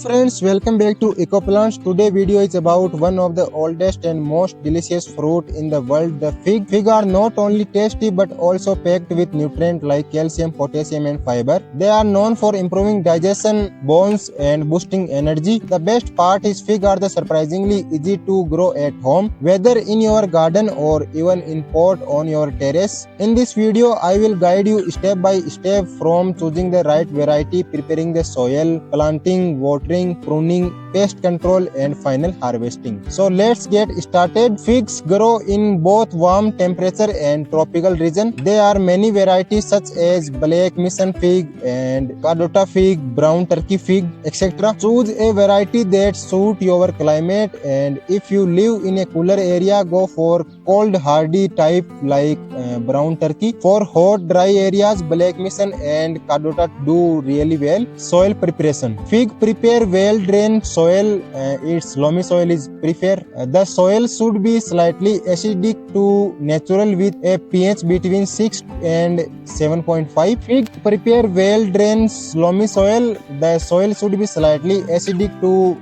Friends, welcome back to EcoPlants. Today video is about one of the oldest and most delicious fruit in the world, the fig. Fig are not only tasty but also packed with nutrients like calcium, potassium and fiber. They are known for improving digestion, bones and boosting energy. The best part is fig are the surprisingly easy to grow at home, whether in your garden or even in pot on your terrace. In this video, I will guide you step by step from choosing the right variety, preparing the soil, planting, watering, pruning, pest control and final harvesting. So let's get started. Figs grow in both warm temperature and tropical region. There are many varieties such as black mission fig and Cardota fig, brown turkey fig, etc. Choose a variety that suit your climate, and if you live in a cooler area, go for cold hardy type like brown turkey. For hot dry areas, black mission and Cardota do really well. Soil preparation. Fig prepare well drained soil. Its loamy soil is preferred. The soil should be slightly acidic to natural with a pH between 6 and 7.5. Fig prepare well drained loamy soil. The soil should be slightly acidic to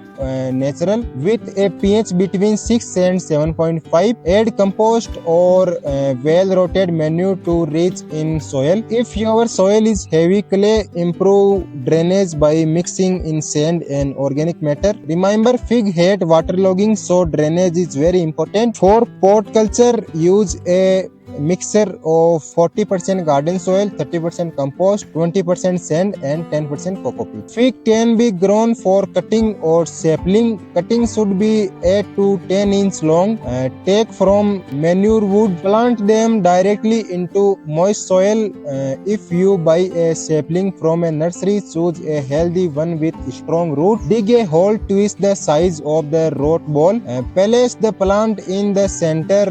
natural with a pH between 6 and 7.5. Add compost or well rotted manure to reach in soil. If your soil is heavy clay, improve drainage by mixing in sand and organic matter. Remember, fig hate waterlogging, so drainage is very important. For pot culture, use a mixture of 40% garden soil, 30% compost, 20% sand and 10% coco peat. Fig can be grown for cutting or sapling. Cutting should be 8 to 10 inch long. Take from manure wood, plant them directly into moist soil. If you buy a sapling from a nursery, choose a healthy one with strong root. Dig a hole, twist the size of the root ball. Place the plant in the center,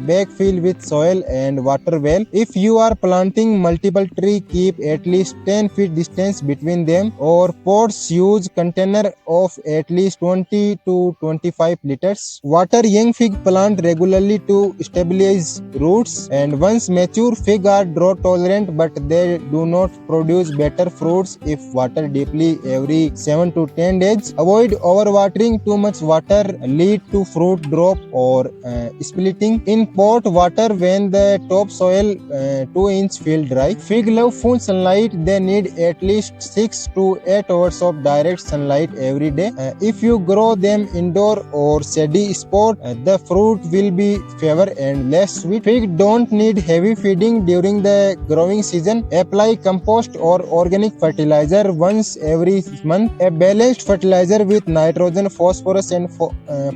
backfill with soil and water well. If you are planting multiple trees, keep at least 10 feet distance between them. Or pots, use container of at least 20 to 25 liters. Water young fig plant regularly to stabilize roots. And once mature, fig are drought tolerant, but they do not produce better fruits if watered deeply every 7 to 10 days. Avoid overwatering. Too much water lead to fruit drop or splitting. In pot, water when the top soil 2-inch field dry. Fig love full sunlight. They need at least 6 to 8 hours of direct sunlight every day. If you grow them indoor or shady spot, the fruit will be fairer and less sweet. Fig don't need heavy feeding during the growing season. Apply compost or organic fertilizer once every month. A balanced fertilizer with nitrogen, phosphorus and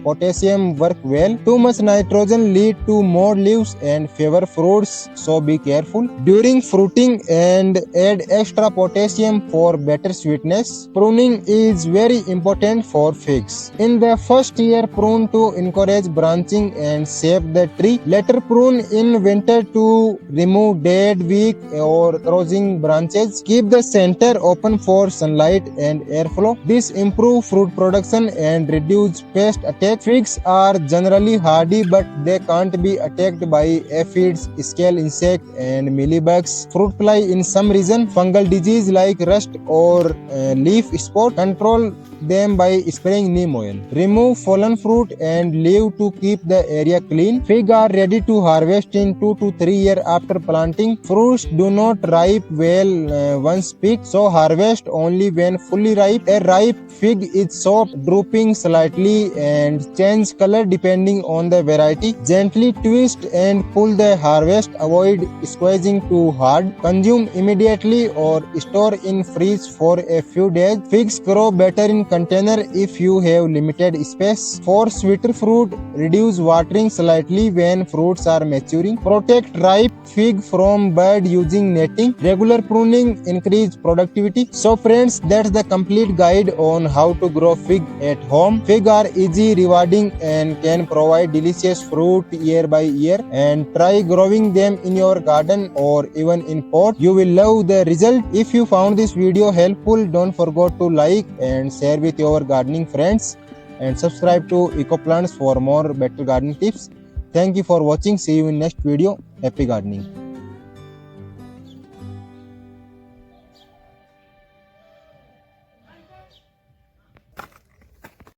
potassium work well. Too much nitrogen lead to more leaves and favor fruits, so be careful. During fruiting, and add extra potassium for better sweetness. Pruning is very important for figs. In the first year, prune to encourage branching and shape the tree. Later prune in winter to remove dead, weak or corroding branches. Keep the center open for sunlight and airflow. This improves fruit production and reduce pest attack. Figs are generally hardy, but they can't be attacked by aphids, scale insect and mealybugs. Fruit fly in some region. Fungal disease like rust or leaf spot. Control them by spraying neem oil. Remove fallen fruit and leave to keep the area clean. Fig are ready to harvest in 2 to 3 years after planting. Fruits do not ripe well once picked, so harvest only when fully ripe. A ripe fig is soft, drooping slightly and change color depending on the variety. Gently twist and pull the harvest. Avoid squeezing too hard. Consume immediately or store in fridge for a few days. Figs grow better in container if you have limited space. For sweeter fruit, reduce watering slightly when fruits are maturing. Protect ripe fig from bird using netting. Regular pruning increase productivity. So friends, that's the complete guide on how to grow fig at home. Fig are easy, rewarding and can provide delicious fruit year by year. And try growing them in your garden or even in pot. You will love the result. If you found this video helpful, don't forget to like and share with your gardening friends, and subscribe to EcoPlants for more better gardening tips. Thank you for watching. See you in next video. Happy gardening.